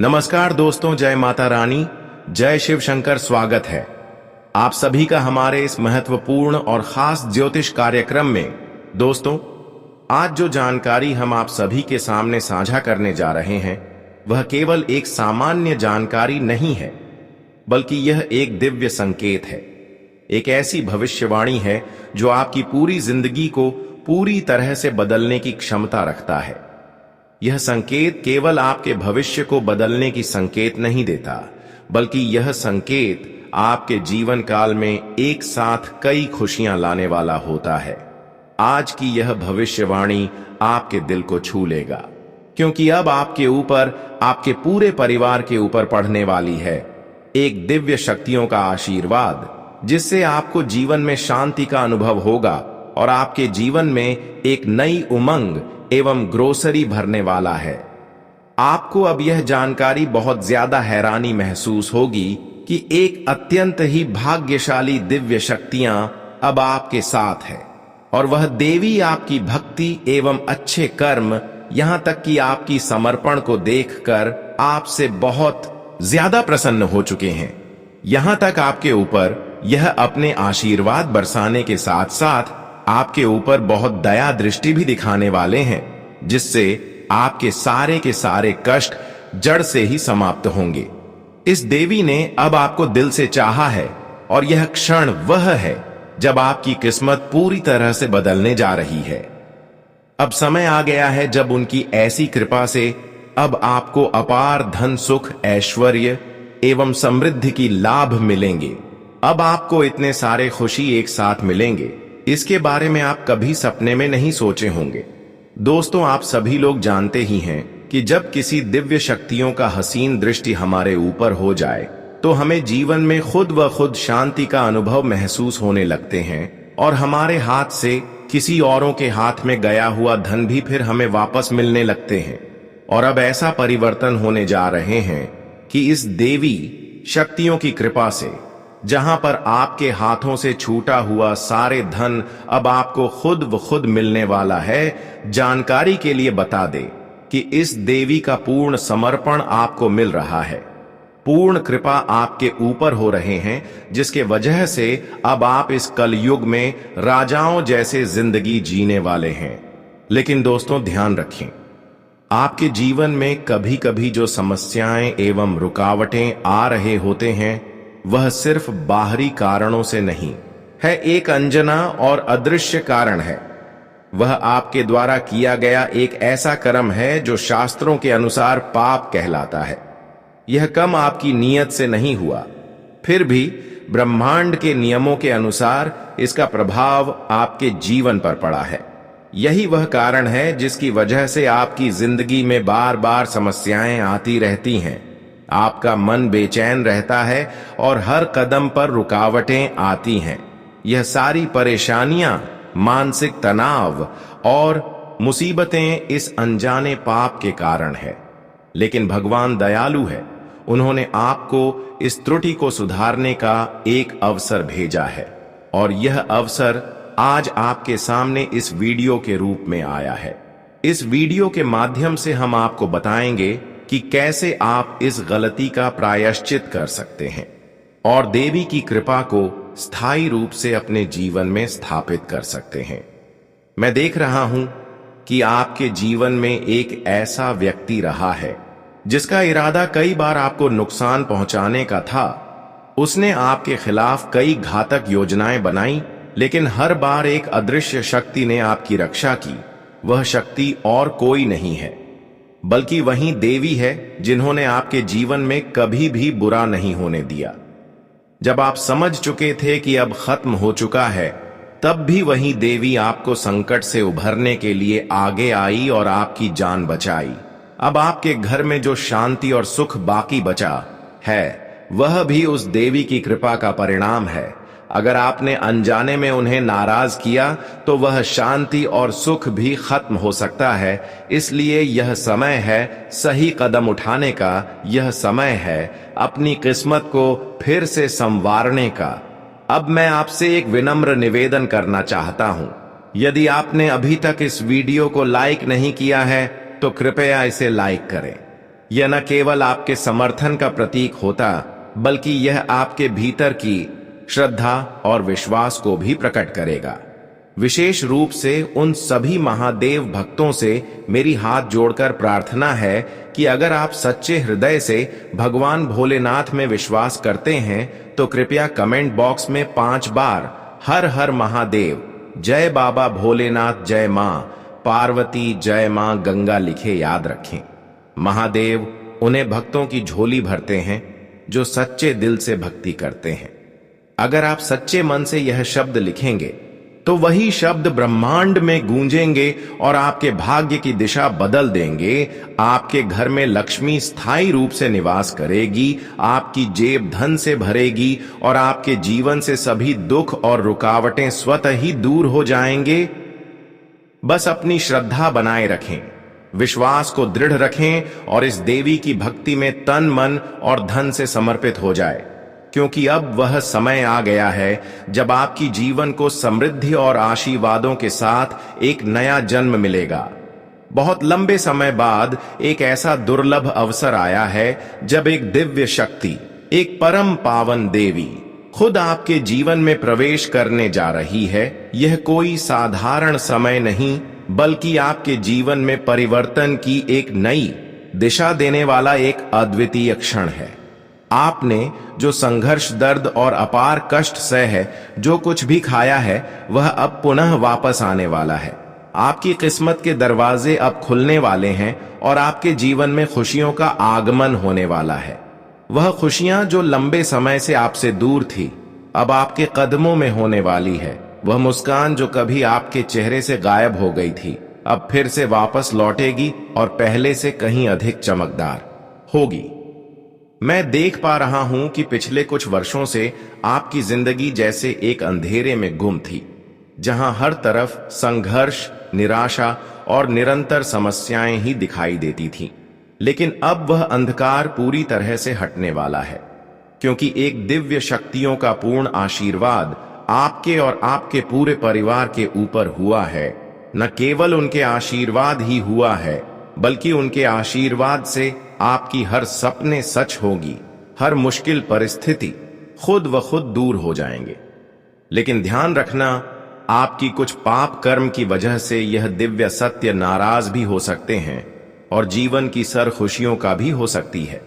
नमस्कार दोस्तों, जय माता रानी, जय शिव शंकर। स्वागत है आप सभी का हमारे इस महत्वपूर्ण और खास ज्योतिष कार्यक्रम में। दोस्तों, आज जो जानकारी हम आप सभी के सामने साझा करने जा रहे हैं वह केवल एक सामान्य जानकारी नहीं है, बल्कि यह एक दिव्य संकेत है। एक ऐसी भविष्यवाणी है जो आपकी पूरी जिंदगी को पूरी तरह से बदलने की क्षमता रखता है। यह संकेत केवल आपके भविष्य को बदलने की संकेत नहीं देता, बल्कि यह संकेत आपके जीवन काल में एक साथ कई खुशियां लाने वाला होता है। आज की यह भविष्यवाणी आपके दिल को छू लेगा, क्योंकि अब आपके ऊपर, आपके पूरे परिवार के ऊपर पड़ने वाली है एक दिव्य शक्तियों का आशीर्वाद, जिससे आपको जीवन में शांति का अनुभव होगा और आपके जीवन में एक नई उमंग एवं ग्रोसरी भरने वाला है। आपको अब यह जानकारी बहुत ज्यादा हैरानी महसूस होगी कि एक अत्यंत ही भाग्यशाली दिव्य शक्तियां अब आपके साथ है, और वह देवी आपकी भक्ति एवं अच्छे कर्म, यहां तक कि आपकी समर्पण को देखकर आपसे बहुत ज्यादा प्रसन्न हो चुके हैं। यहां तक आपके ऊपर यह अपने आशीर्वाद बरसाने के साथ साथ आपके ऊपर बहुत दया दृष्टि भी दिखाने वाले हैं, जिससे आपके सारे के सारे कष्ट जड़ से ही समाप्त होंगे। इस देवी ने अब आपको दिल से चाहा है, और यह क्षण वह है जब आपकी किस्मत पूरी तरह से बदलने जा रही है। अब समय आ गया है जब उनकी ऐसी कृपा से अब आपको अपार धन, सुख, ऐश्वर्य एवं समृद्धि की लाभ मिलेंगे। अब आपको इतने सारे खुशी एक साथ मिलेंगे, इसके बारे में आप कभी सपने में नहीं सोचे होंगे। दोस्तों, आप सभी लोग जानते ही हैं कि जब किसी दिव्य शक्तियों का हसीन दृष्टि हमारे ऊपर हो जाए तो हमें जीवन में खुद व खुद शांति का अनुभव महसूस होने लगते हैं, और हमारे हाथ से किसी औरों के हाथ में गया हुआ धन भी फिर हमें वापस मिलने लगते हैं। और अब ऐसा परिवर्तन होने जा रहे हैं कि इस देवी शक्तियों की कृपा से, जहां पर आपके हाथों से छूटा हुआ सारे धन अब आपको खुद व खुद मिलने वाला है, जानकारी के लिए बता दे कि इस देवी का पूर्ण समर्पण आपको मिल रहा है। पूर्ण कृपा आपके ऊपर हो रहे हैं, जिसके वजह से अब आप इस कलयुग में राजाओं जैसे जिंदगी जीने वाले हैं। लेकिन दोस्तों, ध्यान रखें, आपके जीवन में कभी कभी जो समस्याएं एवं रुकावटें आ रहे होते हैं वह सिर्फ बाहरी कारणों से नहीं है, एक अनजाना और अदृश्य कारण है। वह आपके द्वारा किया गया एक ऐसा कर्म है जो शास्त्रों के अनुसार पाप कहलाता है। यह कर्म आपकी नीयत से नहीं हुआ, फिर भी ब्रह्मांड के नियमों के अनुसार इसका प्रभाव आपके जीवन पर पड़ा है। यही वह कारण है जिसकी वजह से आपकी जिंदगी में बार बार समस्याएं आती रहती हैं। आपका मन बेचैन रहता है और हर कदम पर रुकावटें आती हैं। यह सारी परेशानियां, मानसिक तनाव और मुसीबतें इस अनजाने पाप के कारण है। लेकिन भगवान दयालु है, उन्होंने आपको इस त्रुटि को सुधारने का एक अवसर भेजा है, और यह अवसर आज आपके सामने इस वीडियो के रूप में आया है। इस वीडियो के माध्यम से हम आपको बताएंगे कि कैसे आप इस गलती का प्रायश्चित कर सकते हैं और देवी की कृपा को स्थायी रूप से अपने जीवन में स्थापित कर सकते हैं। मैं देख रहा हूं कि आपके जीवन में एक ऐसा व्यक्ति रहा है जिसका इरादा कई बार आपको नुकसान पहुंचाने का था। उसने आपके खिलाफ कई घातक योजनाएं बनाई, लेकिन हर बार एक अदृश्य शक्ति ने आपकी रक्षा की। वह शक्ति और कोई नहीं है, बल्कि वही देवी है जिन्होंने आपके जीवन में कभी भी बुरा नहीं होने दिया। जब आप समझ चुके थे कि अब खत्म हो चुका है, तब भी वही देवी आपको संकट से उभरने के लिए आगे आई और आपकी जान बचाई। अब आपके घर में जो शांति और सुख बाकी बचा है, वह भी उस देवी की कृपा का परिणाम है। अगर आपने अनजाने में उन्हें नाराज किया तो वह शांति और सुख भी खत्म हो सकता है। इसलिए यह समय है सही कदम उठाने का, यह समय है अपनी किस्मत को फिर से संवारने का। अब मैं आपसे एक विनम्र निवेदन करना चाहता हूं। यदि आपने अभी तक इस वीडियो को लाइक नहीं किया है तो कृपया इसे लाइक करें। यह न केवल आपके समर्थन का प्रतीक होता, बल्कि यह आपके भीतर की श्रद्धा और विश्वास को भी प्रकट करेगा। विशेष रूप से उन सभी महादेव भक्तों से मेरी हाथ जोड़कर प्रार्थना है कि अगर आप सच्चे हृदय से भगवान भोलेनाथ में विश्वास करते हैं तो कृपया कमेंट बॉक्स में 5 बार हर हर महादेव, जय बाबा भोलेनाथ, जय मां पार्वती, जय मां गंगा लिखे याद रखें। महादेव उन्हें भक्तों की झोली भरते हैं जो सच्चे दिल से भक्ति करते हैं। अगर आप सच्चे मन से यह शब्द लिखेंगे तो वही शब्द ब्रह्मांड में गूंजेंगे और आपके भाग्य की दिशा बदल देंगे। आपके घर में लक्ष्मी स्थायी रूप से निवास करेगी, आपकी जेब धन से भरेगी और आपके जीवन से सभी दुख और रुकावटें स्वतः ही दूर हो जाएंगे। बस अपनी श्रद्धा बनाए रखें, विश्वास को दृढ़ रखें और इस देवी की भक्ति में तन, मन और धन से समर्पित हो जाए, क्योंकि अब वह समय आ गया है जब आपकी जीवन को समृद्धि और आशीर्वादों के साथ एक नया जन्म मिलेगा। बहुत लंबे समय बाद एक ऐसा दुर्लभ अवसर आया है जब एक दिव्य शक्ति, एक परम पावन देवी खुद आपके जीवन में प्रवेश करने जा रही है। यह कोई साधारण समय नहीं, बल्कि आपके जीवन में परिवर्तन की एक नई दिशा देने वाला एक अद्वितीय क्षण है। आपने जो संघर्ष, दर्द और अपार कष्ट सह है, जो कुछ भी खाया है, वह अब पुनः वापस आने वाला है। आपकी किस्मत के दरवाजे अब खुलने वाले हैं और आपके जीवन में खुशियों का आगमन होने वाला है। वह खुशियां जो लंबे समय से आपसे दूर थी, अब आपके कदमों में होने वाली है। वह मुस्कान जो कभी आपके चेहरे से गायब हो गई थी, अब फिर से वापस लौटेगी और पहले से कहीं अधिक चमकदार होगी। मैं देख पा रहा हूं कि पिछले कुछ वर्षों से आपकी जिंदगी जैसे एक अंधेरे में गुम थी, जहां हर तरफ संघर्ष, निराशा और निरंतर समस्याएं ही दिखाई देती थीं। लेकिन अब वह अंधकार पूरी तरह से हटने वाला है, क्योंकि एक दिव्य शक्तियों का पूर्ण आशीर्वाद आपके और आपके पूरे परिवार के ऊपर हुआ है। न केवल उनके आशीर्वाद ही हुआ है, बल्कि उनके आशीर्वाद से आपकी हर सपने सच होगी, हर मुश्किल परिस्थिति खुद व खुद दूर हो जाएंगे। लेकिन ध्यान रखना, आपकी कुछ पाप कर्म की वजह से यह दिव्य सत्य नाराज भी हो सकते हैं और जीवन की सर खुशियों का भी हो सकती है।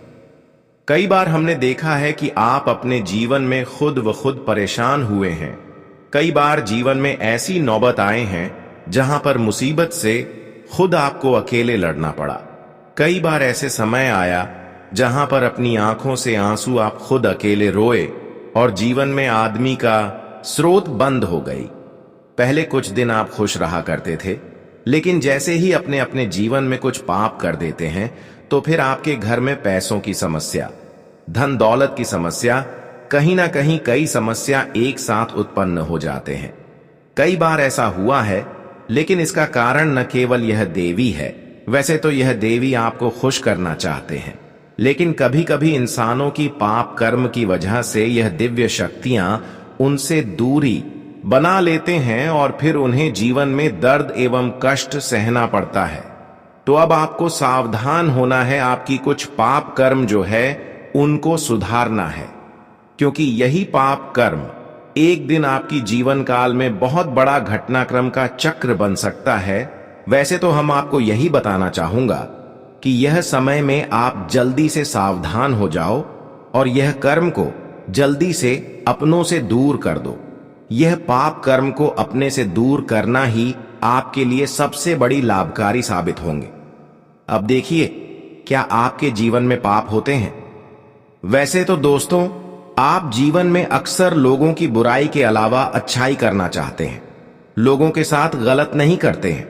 कई बार हमने देखा है कि आप अपने जीवन में खुद व खुद परेशान हुए हैं। कई बार जीवन में ऐसी नौबत आए हैं जहां पर मुसीबत से खुद आपको अकेले लड़ना पड़ा। कई बार ऐसे समय आया जहां पर अपनी आंखों से आंसू आप खुद अकेले रोए और जीवन में आदमी का स्रोत बंद हो गई। पहले कुछ दिन आप खुश रहा करते थे, लेकिन जैसे ही अपने अपने जीवन में कुछ पाप कर देते हैं तो फिर आपके घर में पैसों की समस्या, धन दौलत की समस्या, कहीं ना कहीं कई समस्या एक साथ उत्पन्न हो जाते हैं। कई बार ऐसा हुआ है, लेकिन इसका कारण न केवल यह देवी है। वैसे तो यह देवी आपको खुश करना चाहते हैं, लेकिन कभी कभी इंसानों की पाप कर्म की वजह से यह दिव्य शक्तियां उनसे दूरी बना लेते हैं और फिर उन्हें जीवन में दर्द एवं कष्ट सहना पड़ता है। तो अब आपको सावधान होना है, आपकी कुछ पाप कर्म जो है उनको सुधारना है, क्योंकि यही पाप कर्म एक दिन आपकी जीवन काल में बहुत बड़ा घटनाक्रम का चक्र बन सकता है। वैसे तो हम आपको यही बताना चाहूंगा कि यह समय में आप जल्दी से सावधान हो जाओ और यह कर्म को जल्दी से अपनों से दूर कर दो। यह पाप कर्म को अपने से दूर करना ही आपके लिए सबसे बड़ी लाभकारी साबित होंगे। अब देखिए, क्या आपके जीवन में पाप होते हैं? वैसे तो दोस्तों, आप जीवन में अक्सर लोगों की बुराई के अलावा अच्छाई करना चाहते हैं, लोगों के साथ गलत नहीं करते हैं,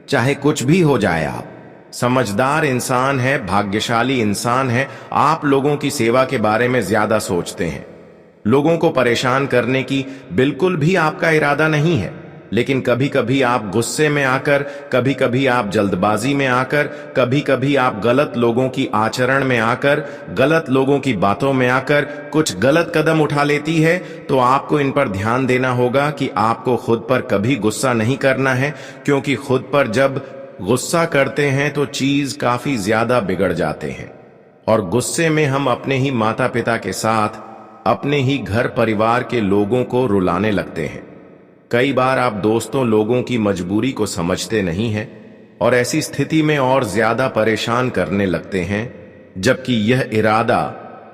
चाहे कुछ भी हो जाए। आप समझदार इंसान है, भाग्यशाली इंसान है। आप लोगों की सेवा के बारे में ज्यादा सोचते हैं। लोगों को परेशान करने की बिल्कुल भी आपका इरादा नहीं है, लेकिन कभी कभी आप गुस्से में आकर, कभी कभी आप जल्दबाजी में आकर, कभी कभी आप गलत लोगों की आचरण में आकर, गलत लोगों की बातों में आकर कुछ गलत कदम उठा लेती है। तो आपको इन पर ध्यान देना होगा कि आपको खुद पर कभी गुस्सा नहीं करना है, क्योंकि खुद पर जब गुस्सा करते हैं तो चीज काफी ज्यादा बिगड़ जाते हैं। और गुस्से में हम अपने ही माता पिता के साथ अपने ही घर परिवार के लोगों को रुलाने लगते हैं। कई बार आप दोस्तों लोगों की मजबूरी को समझते नहीं हैं और ऐसी स्थिति में और ज्यादा परेशान करने लगते हैं, जबकि यह इरादा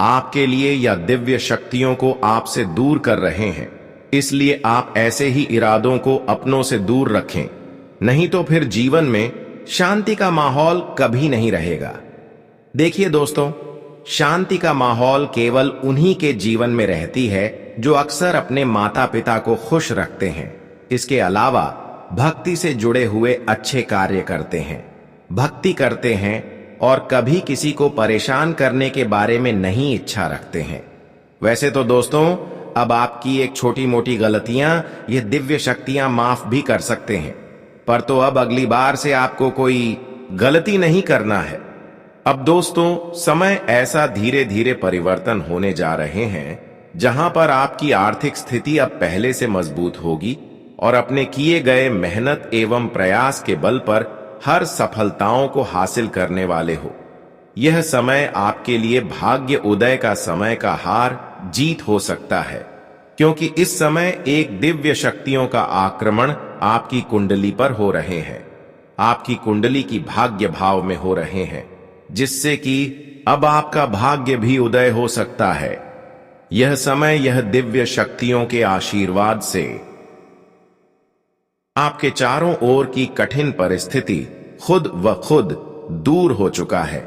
आपके लिए या दिव्य शक्तियों को आपसे दूर कर रहे हैं। इसलिए आप ऐसे ही इरादों को अपनों से दूर रखें, नहीं तो फिर जीवन में शांति का माहौल कभी नहीं रहेगा। देखिए दोस्तों, शांति का माहौल केवल उन्हीं के जीवन में रहती है जो अक्सर अपने माता पिता को खुश रखते हैं। इसके अलावा भक्ति से जुड़े हुए अच्छे कार्य करते हैं, भक्ति करते हैं और कभी किसी को परेशान करने के बारे में नहीं इच्छा रखते हैं। वैसे तो दोस्तों, अब आपकी एक छोटी मोटी गलतियां ये दिव्य शक्तियां माफ भी कर सकते हैं, पर तो अब अगली बार से आपको कोई गलती नहीं करना है। अब दोस्तों, समय ऐसा धीरे धीरे परिवर्तन होने जा रहे हैं जहां पर आपकी आर्थिक स्थिति अब पहले से मजबूत होगी और अपने किए गए मेहनत एवं प्रयास के बल पर हर सफलताओं को हासिल करने वाले हो। यह समय आपके लिए भाग्य उदय का समय का हार जीत हो सकता है, क्योंकि इस समय एक दिव्य शक्तियों का आक्रमण आपकी कुंडली पर हो रहे हैं। आपकी कुंडली की भाग्य भाव में हो रहे हैं, जिससे कि अब आपका भाग्य भी उदय हो सकता है। यह समय यह दिव्य शक्तियों के आशीर्वाद से आपके चारों ओर की कठिन परिस्थिति खुद व खुद दूर हो चुका है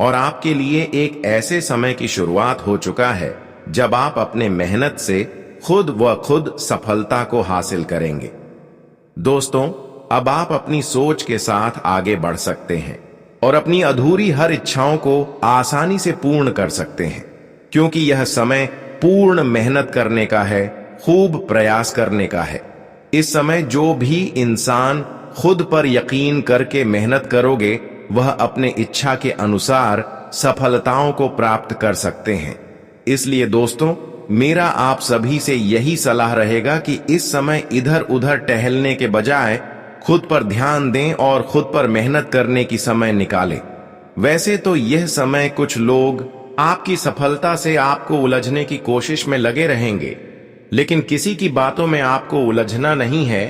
और आपके लिए एक ऐसे समय की शुरुआत हो चुका है जब आप अपने मेहनत से खुद व खुद सफलता को हासिल करेंगे। दोस्तों, अब आप अपनी सोच के साथ आगे बढ़ सकते हैं और अपनी अधूरी हर इच्छाओं को आसानी से पूर्ण कर सकते हैं, क्योंकि यह समय पूर्ण मेहनत करने का है, खूब प्रयास करने का है। इस समय जो भी इंसान खुद पर यकीन करके मेहनत करोगे, वह अपने इच्छा के अनुसार सफलताओं को प्राप्त कर सकते हैं। इसलिए दोस्तों, मेरा आप सभी से यही सलाह रहेगा कि इस समय इधर उधर टहलने के बजाय खुद पर ध्यान दें और खुद पर मेहनत करने की समय निकालें। वैसे तो यह समय कुछ लोग आपकी सफलता से आपको उलझने की कोशिश में लगे रहेंगे, लेकिन किसी की बातों में आपको उलझना नहीं है।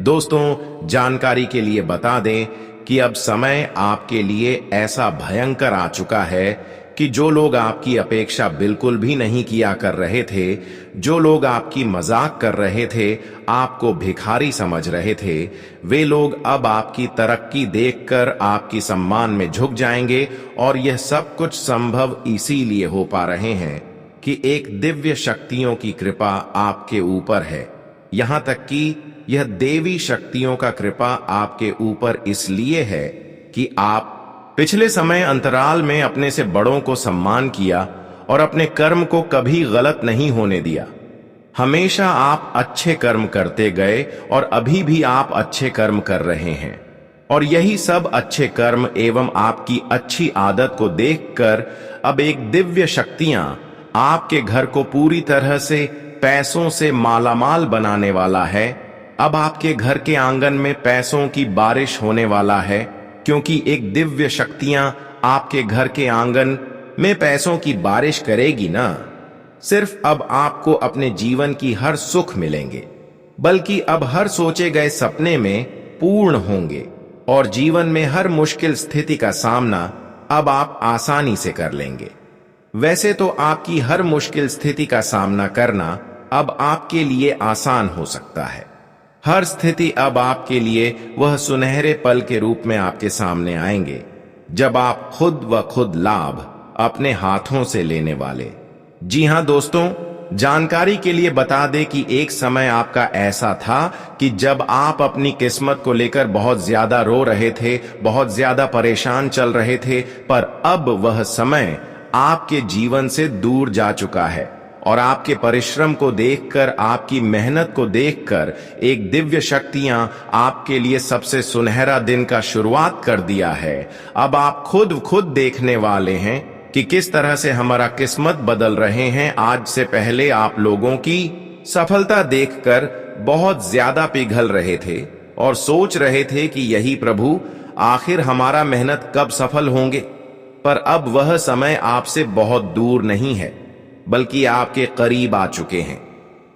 दोस्तों, जानकारी के लिए बता दें कि अब समय आपके लिए ऐसा भयंकर आ चुका है कि जो लोग आपकी अपेक्षा बिल्कुल भी नहीं किया कर रहे थे, जो लोग आपकी मजाक कर रहे थे, आपको भिखारी समझ रहे थे, वे लोग अब आपकी तरक्की देखकर आपकी सम्मान में झुक जाएंगे। और यह सब कुछ संभव इसीलिए हो पा रहे हैं कि एक दिव्य शक्तियों की कृपा आपके ऊपर है। यहां तक कि यह देवी शक्तियों का कृपा आपके ऊपर इसलिए है कि आप पिछले समय अंतराल में अपने से बड़ों को सम्मान किया और अपने कर्म को कभी गलत नहीं होने दिया। हमेशा आप अच्छे कर्म करते गए और अभी भी आप अच्छे कर्म कर रहे हैं। और यही सब अच्छे कर्म एवं आपकी अच्छी आदत को देखकर अब एक दिव्य शक्तियां आपके घर को पूरी तरह से पैसों से मालामाल बनाने वाला है। अब आपके घर के आंगन में पैसों की बारिश होने वाला है, क्योंकि एक दिव्य शक्तियां आपके घर के आंगन में पैसों की बारिश करेगी ना। सिर्फ अब आपको अपने जीवन की हर सुख मिलेंगे, बल्कि अब हर सोचे गए सपने में पूर्ण होंगे और जीवन में हर मुश्किल स्थिति का सामना अब आप आसानी से कर लेंगे। वैसे तो आपकी हर मुश्किल स्थिति का सामना करना अब आपके लिए आसान हो सकता है। हर स्थिति अब आपके लिए वह सुनहरे पल के रूप में आपके सामने आएंगे जब आप खुद व खुद लाभ अपने हाथों से लेने वाले। जी हां दोस्तों, जानकारी के लिए बता दें कि एक समय आपका ऐसा था कि जब आप अपनी किस्मत को लेकर बहुत ज्यादा रो रहे थे, बहुत ज्यादा परेशान चल रहे थे, पर अब वह समय आपके जीवन से दूर जा चुका है और आपके परिश्रम को देखकर, आपकी मेहनत को देखकर एक दिव्य शक्तियां आपके लिए सबसे सुनहरा दिन का शुरुआत कर दिया है। अब आप खुद देखने वाले हैं कि किस तरह से हमारा किस्मत बदल रहे हैं। आज से पहले आप लोगों की सफलता देखकर बहुत ज्यादा पिघल रहे थे और सोच रहे थे कि यही प्रभु, आखिर हमारा मेहनत कब सफल होंगे। पर अब वह समय आपसे बहुत दूर नहीं है, बल्कि आपके करीब आ चुके हैं।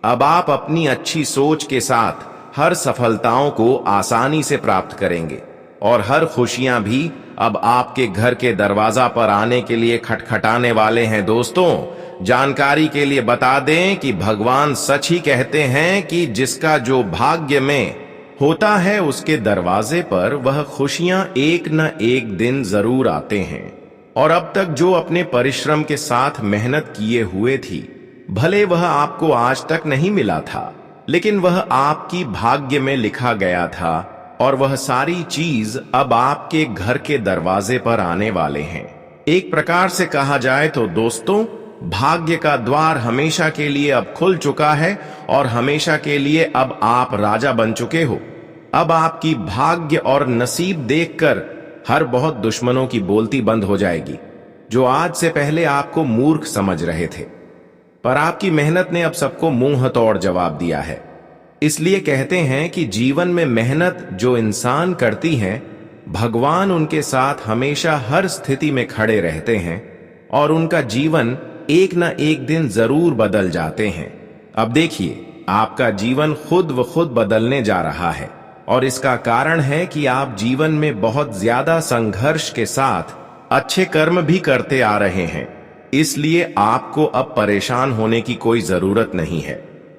अब आप अपनी अच्छी सोच के साथ हर सफलताओं को आसानी से प्राप्त करेंगे और हर खुशियां भी अब आपके घर के दरवाजा पर आने के लिए खटखटाने वाले हैं। दोस्तों, जानकारी के लिए बता दें कि भगवान सच ही कहते हैं कि जिसका जो भाग्य में होता है उसके दरवाजे पर वह खुशियां एक न एक दिन जरूर आते हैं। और अब तक जो अपने परिश्रम के साथ मेहनत किए हुए थी, भले वह आपको आज तक नहीं मिला था, लेकिन वह आपकी भाग्य में लिखा गया था और वह सारी चीज अब आपके घर के दरवाजे पर आने वाले हैं। एक प्रकार से कहा जाए तो दोस्तों, भाग्य का द्वार हमेशा के लिए अब खुल चुका है और हमेशा के लिए अब आप राजा बन चुके हो। अब आपकी भाग्य और नसीब देखकर हर बहुत दुश्मनों की बोलती बंद हो जाएगी, जो आज से पहले आपको मूर्ख समझ रहे थे। पर आपकी मेहनत ने अब सबको मुंह तोड़ जवाब दिया है। इसलिए कहते हैं कि जीवन में मेहनत जो इंसान करती है, भगवान उनके साथ हमेशा हर स्थिति में खड़े रहते हैं और उनका जीवन एक न एक दिन जरूर बदल जाते हैं। अब देखिए, आपका जीवन खुद व खुद बदलने जा रहा है और इसका कारण है कि आप जीवन में बहुत ज्यादा संघर्ष के साथ अच्छे कर्म भी करते आ रहे हैं। इसलिए आपको अब परेशान होने की कोई जरूरत नहीं है।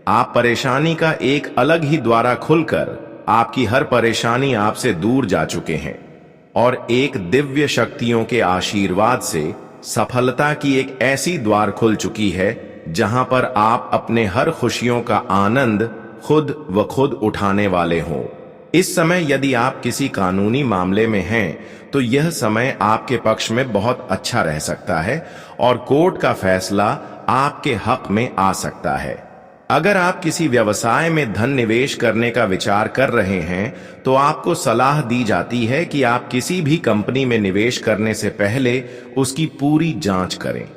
आप परेशानी का एक अलग ही द्वारा खुलकर आपकी हर परेशानी आपसे दूर जा चुके हैं और एक दिव्य शक्तियों के आशीर्वाद से सफलता की एक ऐसी द्वार खुल चुकी है जहां पर आप अपने हर खुशियों का आनंद खुद व खुद उठाने वाले हों। इस समय यदि आप किसी कानूनी मामले में हैं तो यह समय आपके पक्ष में बहुत अच्छा रह सकता है और कोर्ट का फैसला आपके हक में आ सकता है। अगर आप किसी व्यवसाय में धन निवेश करने का विचार कर रहे हैं तो आपको सलाह दी जाती है कि आप किसी भी कंपनी में निवेश करने से पहले उसकी पूरी जांच करें।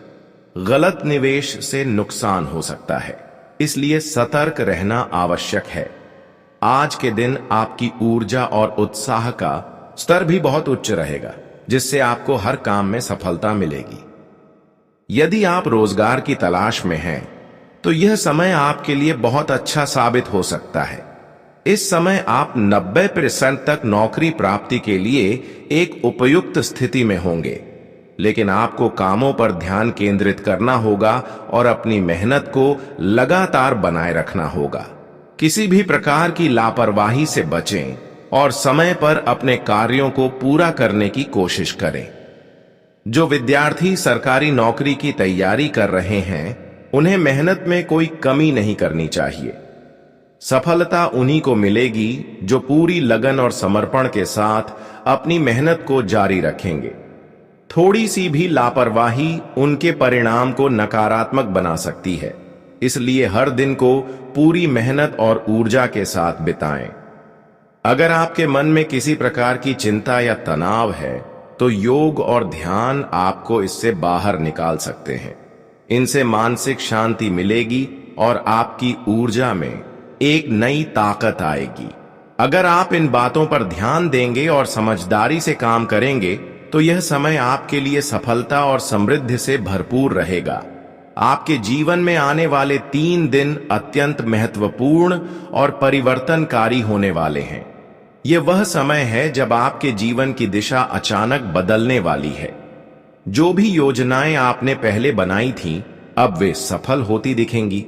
गलत निवेश से नुकसान हो सकता है, इसलिए सतर्क रहना आवश्यक है। आज के दिन आपकी ऊर्जा और उत्साह का स्तर भी बहुत उच्च रहेगा, जिससे आपको हर काम में सफलता मिलेगी। यदि आप रोजगार की तलाश में हैं तो यह समय आपके लिए बहुत अच्छा साबित हो सकता है। इस समय आप 90% तक नौकरी प्राप्ति के लिए एक उपयुक्त स्थिति में होंगे, लेकिन आपको कामों पर ध्यान केंद्रित करना होगा और अपनी मेहनत को लगातार बनाए रखना होगा। किसी भी प्रकार की लापरवाही से बचें और समय पर अपने कार्यों को पूरा करने की कोशिश करें। जो विद्यार्थी सरकारी नौकरी की तैयारी कर रहे हैं, उन्हें मेहनत में कोई कमी नहीं करनी चाहिए। सफलता उन्हीं को मिलेगी जो पूरी लगन और समर्पण के साथ अपनी मेहनत को जारी रखेंगे। थोड़ी सी भी लापरवाही उनके परिणाम को नकारात्मक बना सकती है, इसलिए हर दिन को पूरी मेहनत और ऊर्जा के साथ बिताएं। अगर आपके मन में किसी प्रकार की चिंता या तनाव है तो योग और ध्यान आपको इससे बाहर निकाल सकते हैं। इनसे मानसिक शांति मिलेगी और आपकी ऊर्जा में एक नई ताकत आएगी। अगर आप इन बातों पर ध्यान देंगे और समझदारी से काम करेंगे तो यह समय आपके लिए सफलता और समृद्धि से भरपूर रहेगा। आपके जीवन में आने वाले 3 दिन अत्यंत महत्वपूर्ण और परिवर्तनकारी होने वाले हैं। यह वह समय है जब आपके जीवन की दिशा अचानक बदलने वाली है। जो भी योजनाएं आपने पहले बनाई थीं, अब वे सफल होती दिखेंगी।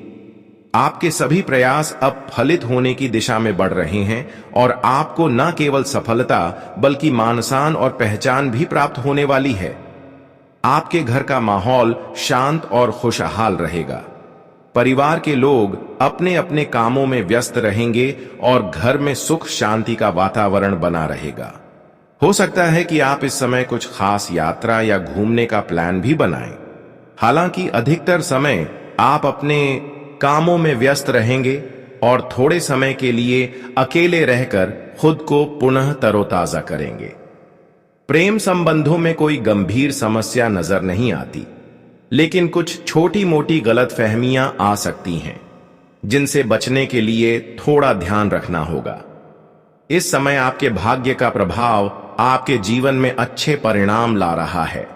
आपके सभी प्रयास अब फलित होने की दिशा में बढ़ रहे हैं और आपको न केवल सफलता बल्कि मान-सम्मान और पहचान भी प्राप्त होने वाली है। आपके घर का माहौल शांत और खुशहाल रहेगा। परिवार के लोग अपने अपने कामों में व्यस्त रहेंगे और घर में सुख शांति का वातावरण बना रहेगा। हो सकता है कि आप इस समय कुछ खास यात्रा या घूमने का प्लान भी बनाएं। हालांकि अधिकतर समय आप अपने कामों में व्यस्त रहेंगे और थोड़े समय के लिए अकेले रहकर खुद को पुनः तरोताजा करेंगे। प्रेम संबंधों में कोई गंभीर समस्या नजर नहीं आती, लेकिन कुछ छोटी मोटी गलतफहमियां आ सकती हैं, जिनसे बचने के लिए थोड़ा ध्यान रखना होगा। इस समय आपके भाग्य का प्रभाव आपके जीवन में अच्छे परिणाम ला रहा है।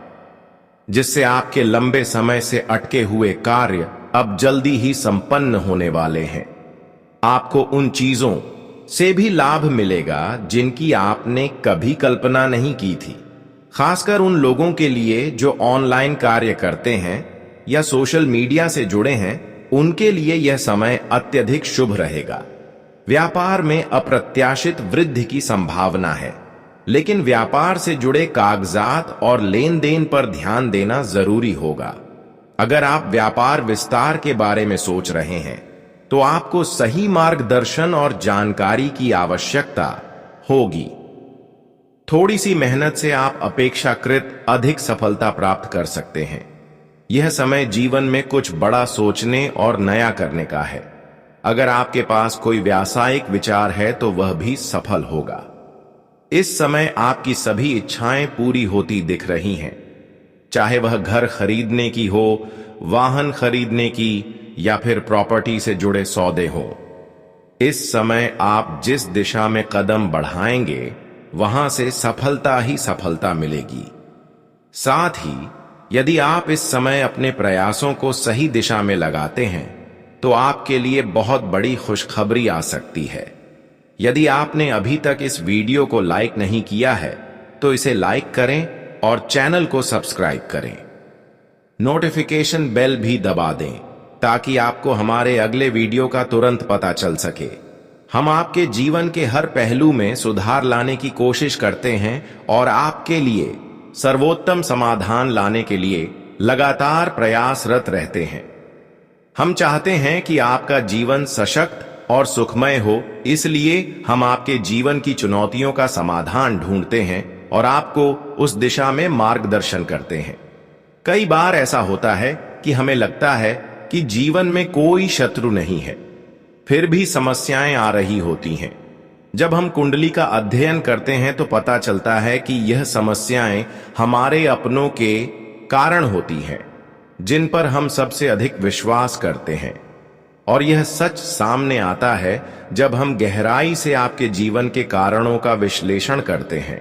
जिससे आपके लंबे समय से अटके हुए कार्य अब जल्दी ही संपन्न होने वाले हैं। आपको उन चीजों से भी लाभ मिलेगा जिनकी आपने कभी कल्पना नहीं की थी। खासकर उन लोगों के लिए जो ऑनलाइन कार्य करते हैं या सोशल मीडिया से जुड़े हैं, उनके लिए यह समय अत्यधिक शुभ रहेगा। व्यापार में अप्रत्याशित वृद्धि की संभावना है, लेकिन व्यापार से जुड़े कागजात और लेन देन पर ध्यान देना जरूरी होगा। अगर आप व्यापार विस्तार के बारे में सोच रहे हैं तो आपको सही मार्गदर्शन और जानकारी की आवश्यकता होगी। थोड़ी सी मेहनत से आप अपेक्षाकृत अधिक सफलता प्राप्त कर सकते हैं। यह समय जीवन में कुछ बड़ा सोचने और नया करने का है। अगर आपके पास कोई व्यावसायिक विचार है तो वह भी सफल होगा। इस समय आपकी सभी इच्छाएं पूरी होती दिख रही हैं, चाहे वह घर खरीदने की हो, वाहन खरीदने की, या फिर प्रॉपर्टी से जुड़े सौदे हो। इस समय आप जिस दिशा में कदम बढ़ाएंगे वहां से सफलता ही सफलता मिलेगी। साथ ही यदि आप इस समय अपने प्रयासों को सही दिशा में लगाते हैं तो आपके लिए बहुत बड़ी खुशखबरी आ सकती है। यदि आपने अभी तक इस वीडियो को लाइक नहीं किया है तो इसे लाइक करें और चैनल को सब्सक्राइब करें। नोटिफिकेशन बेल भी दबा दें ताकि आपको हमारे अगले वीडियो का तुरंत पता चल सके। हम आपके जीवन के हर पहलू में सुधार लाने की कोशिश करते हैं और आपके लिए सर्वोत्तम समाधान लाने के लिए लगातार प्रयासरत रहते हैं। हम चाहते हैं कि आपका जीवन सशक्त और सुखमय हो, इसलिए हम आपके जीवन की चुनौतियों का समाधान ढूंढते हैं और आपको उस दिशा में मार्गदर्शन करते हैं। कई बार ऐसा होता है कि हमें लगता है कि जीवन में कोई शत्रु नहीं है, फिर भी समस्याएं आ रही होती हैं। जब हम कुंडली का अध्ययन करते हैं तो पता चलता है कि यह समस्याएं हमारे अपनों के कारण होती हैं, जिन पर हम सबसे अधिक विश्वास करते हैं। और यह सच सामने आता है जब हम गहराई से आपके जीवन के कारणों का विश्लेषण करते हैं।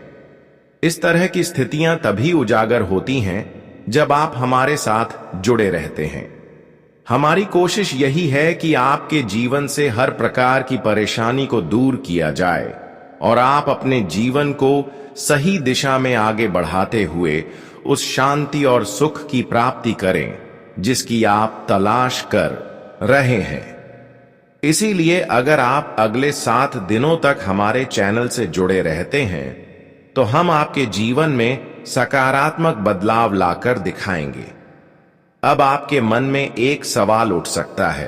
इस तरह की स्थितियां तभी उजागर होती हैं जब आप हमारे साथ जुड़े रहते हैं। हमारी कोशिश यही है कि आपके जीवन से हर प्रकार की परेशानी को दूर किया जाए और आप अपने जीवन को सही दिशा में आगे बढ़ाते हुए उस शांति और सुख की प्राप्ति करें जिसकी आप तलाश कर रहे हैं। इसीलिए अगर आप अगले 7 दिनों तक हमारे चैनल से जुड़े रहते हैं तो हम आपके जीवन में सकारात्मक बदलाव लाकर दिखाएंगे। अब आपके मन में एक सवाल उठ सकता है,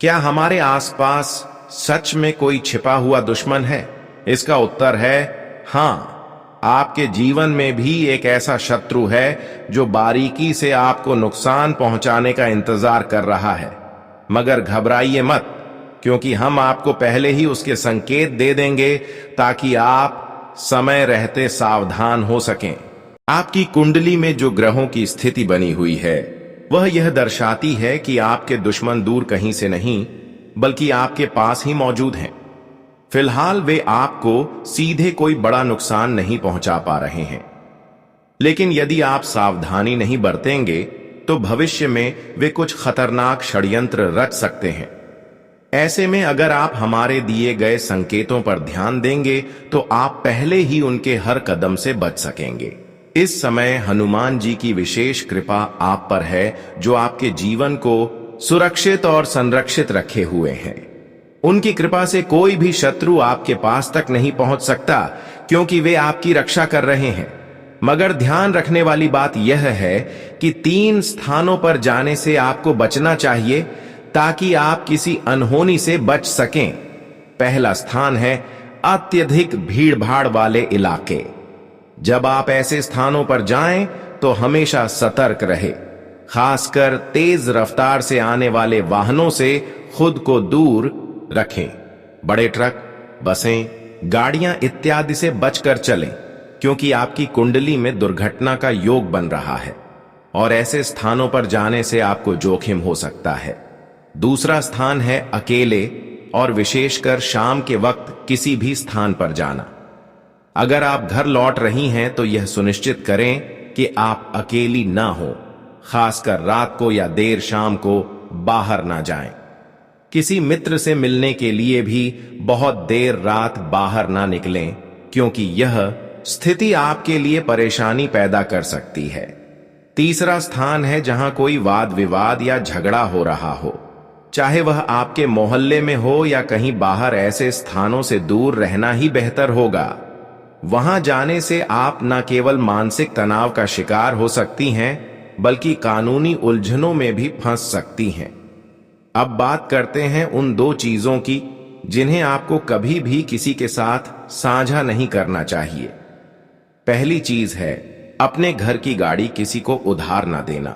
क्या हमारे आसपास सच में कोई छिपा हुआ दुश्मन है? इसका उत्तर है हां, आपके जीवन में भी एक ऐसा शत्रु है जो बारीकी से आपको नुकसान पहुंचाने का इंतजार कर रहा है। मगर घबराइए मत, क्योंकि हम आपको पहले ही उसके संकेत दे देंगे ताकि आप समय रहते सावधान हो सकें। आपकी कुंडली में जो ग्रहों की स्थिति बनी हुई है वह यह दर्शाती है कि आपके दुश्मन दूर कहीं से नहीं बल्कि आपके पास ही मौजूद हैं। फिलहाल वे आपको सीधे कोई बड़ा नुकसान नहीं पहुंचा पा रहे हैं, लेकिन यदि आप सावधानी नहीं बरतेंगे तो भविष्य में वे कुछ खतरनाक षड्यंत्र रच सकते हैं। ऐसे में अगर आप हमारे दिए गए संकेतों पर ध्यान देंगे तो आप पहले ही उनके हर कदम से बच सकेंगे। इस समय हनुमान जी की विशेष कृपा आप पर है, जो आपके जीवन को सुरक्षित और संरक्षित रखे हुए हैं। उनकी कृपा से कोई भी शत्रु आपके पास तक नहीं पहुंच सकता, क्योंकि वे आपकी रक्षा कर रहे हैं। मगर ध्यान रखने वाली बात यह है कि 3 स्थानों पर जाने से आपको बचना चाहिए ताकि आप किसी अनहोनी से बच सकें। पहला स्थान है अत्यधिक भीड़-भाड़ वाले इलाके। जब आप ऐसे स्थानों पर जाएं तो हमेशा सतर्क रहे, खासकर तेज रफ्तार से आने वाले वाहनों से खुद को दूर रखें। बड़े ट्रक, बसें, गाड़ियां इत्यादि से बचकर चलें, क्योंकि आपकी कुंडली में दुर्घटना का योग बन रहा है और ऐसे स्थानों पर जाने से आपको जोखिम हो सकता है। दूसरा स्थान है अकेले और विशेषकर शाम के वक्त किसी भी स्थान पर जाना। अगर आप घर लौट रही हैं तो यह सुनिश्चित करें कि आप अकेली ना हो, खासकर रात को या देर शाम को बाहर ना जाएं। किसी मित्र से मिलने के लिए भी बहुत देर रात बाहर ना निकलें, क्योंकि यह स्थिति आपके लिए परेशानी पैदा कर सकती है। तीसरा स्थान है जहां कोई वाद विवाद या झगड़ा हो रहा हो, चाहे वह आपके मोहल्ले में हो या कहीं बाहर। ऐसे स्थानों से दूर रहना ही बेहतर होगा। वहां जाने से आप न केवल मानसिक तनाव का शिकार हो सकती हैं, बल्कि कानूनी उलझनों में भी फंस सकती हैं। अब बात करते हैं उन दो चीजों की जिन्हें आपको कभी भी किसी के साथ साझा नहीं करना चाहिए। पहली चीज है अपने घर की गाड़ी किसी को उधार ना देना।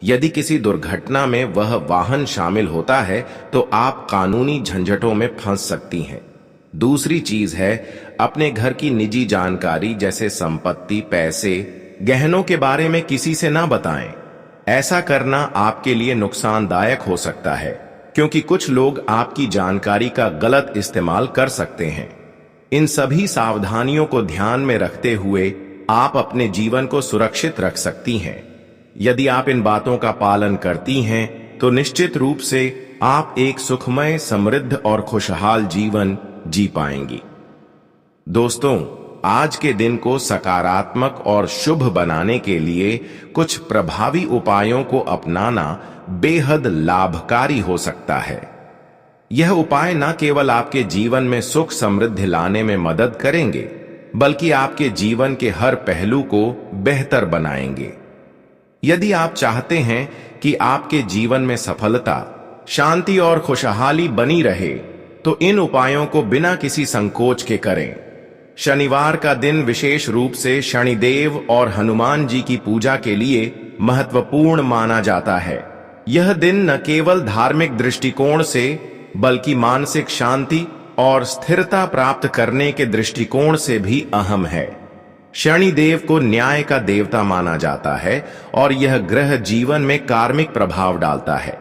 यदि किसी दुर्घटना में वह वाहन शामिल होता है तो आप कानूनी झंझटों में फंस सकती हैं। दूसरी चीज है अपने घर की निजी जानकारी जैसे संपत्ति, पैसे, गहनों के बारे में किसी से ना बताएं। ऐसा करना आपके लिए नुकसानदायक हो सकता है, क्योंकि कुछ लोग आपकी जानकारी का गलत इस्तेमाल कर सकते हैं। इन सभी सावधानियों को ध्यान में रखते हुए आप अपने जीवन को सुरक्षित रख सकती हैं। यदि आप इन बातों का पालन करती हैं तो निश्चित रूप से आप एक सुखमय, समृद्ध और खुशहाल जीवन जी पाएंगी। दोस्तों, आज के दिन को सकारात्मक और शुभ बनाने के लिए कुछ प्रभावी उपायों को अपनाना बेहद लाभकारी हो सकता है। यह उपाय न केवल आपके जीवन में सुख समृद्धि लाने में मदद करेंगे, बल्कि आपके जीवन के हर पहलू को बेहतर बनाएंगे। यदि आप चाहते हैं कि आपके जीवन में सफलता, शांति और खुशहाली बनी रहे, तो इन उपायों को बिना किसी संकोच के करें। शनिवार का दिन विशेष रूप से शनिदेव और हनुमान जी की पूजा के लिए महत्वपूर्ण माना जाता है। यह दिन न केवल धार्मिक दृष्टिकोण से, बल्कि मानसिक शांति और स्थिरता प्राप्त करने के दृष्टिकोण से भी अहम है। शनिदेव को न्याय का देवता माना जाता है और यह ग्रह जीवन में कार्मिक प्रभाव डालता है।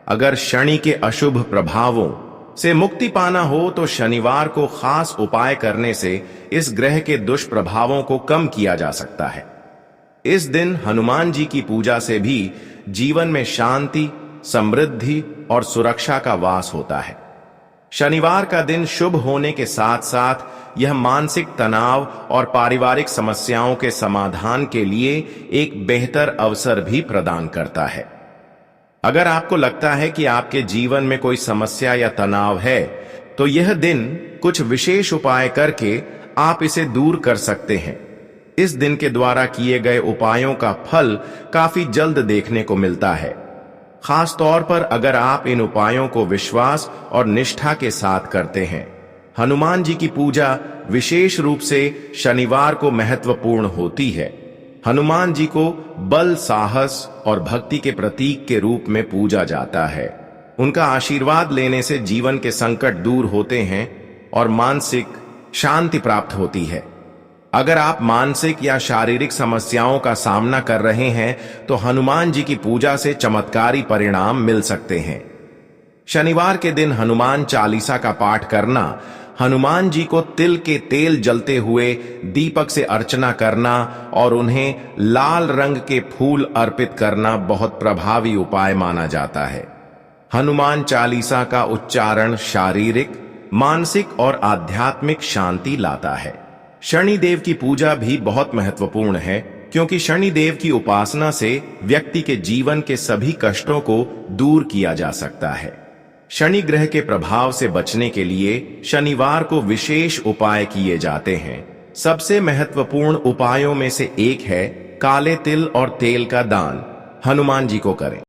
अगर शनि के अशुभ प्रभावों से मुक्ति पाना हो तो शनिवार को खास उपाय करने से इस ग्रह के दुष्प्रभावों को कम किया जा सकता है। इस दिन हनुमान जी की पूजा से भी जीवन में शांति, समृद्धि और सुरक्षा का वास होता है। शनिवार का दिन शुभ होने के साथ साथ यह मानसिक तनाव और पारिवारिक समस्याओं के समाधान के लिए एक बेहतर अवसर भी प्रदान करता है। अगर आपको लगता है कि आपके जीवन में कोई समस्या या तनाव है, तो यह दिन कुछ विशेष उपाय करके आप इसे दूर कर सकते हैं। इस दिन के द्वारा किए गए उपायों का फल काफी जल्द देखने को मिलता है, खास तौर पर अगर आप इन उपायों को विश्वास और निष्ठा के साथ करते हैं। हनुमान जी की पूजा विशेष रूप से शनिवार को महत्वपूर्ण होती है। हनुमान जी को बल, साहस और भक्ति के प्रतीक के रूप में पूजा जाता है। उनका आशीर्वाद लेने से जीवन के संकट दूर होते हैं और मानसिक शांति प्राप्त होती है। अगर आप मानसिक या शारीरिक समस्याओं का सामना कर रहे हैं तो हनुमान जी की पूजा से चमत्कारी परिणाम मिल सकते हैं। शनिवार के दिन हनुमान चालीसा का पाठ करना, हनुमान जी को तिल के तेल जलते हुए दीपक से अर्चना करना और उन्हें लाल रंग के फूल अर्पित करना बहुत प्रभावी उपाय माना जाता है। हनुमान चालीसा का उच्चारण शारीरिक, मानसिक और आध्यात्मिक शांति लाता है। शनिदेव की पूजा भी बहुत महत्वपूर्ण है, क्योंकि शनिदेव की उपासना से व्यक्ति के जीवन के सभी कष्टों को दूर किया जा सकता है। शनि ग्रह के प्रभाव से बचने के लिए शनिवार को विशेष उपाय किए जाते हैं। सबसे महत्वपूर्ण उपायों में से एक है काले तिल और तेल का दान हनुमान जी को करें।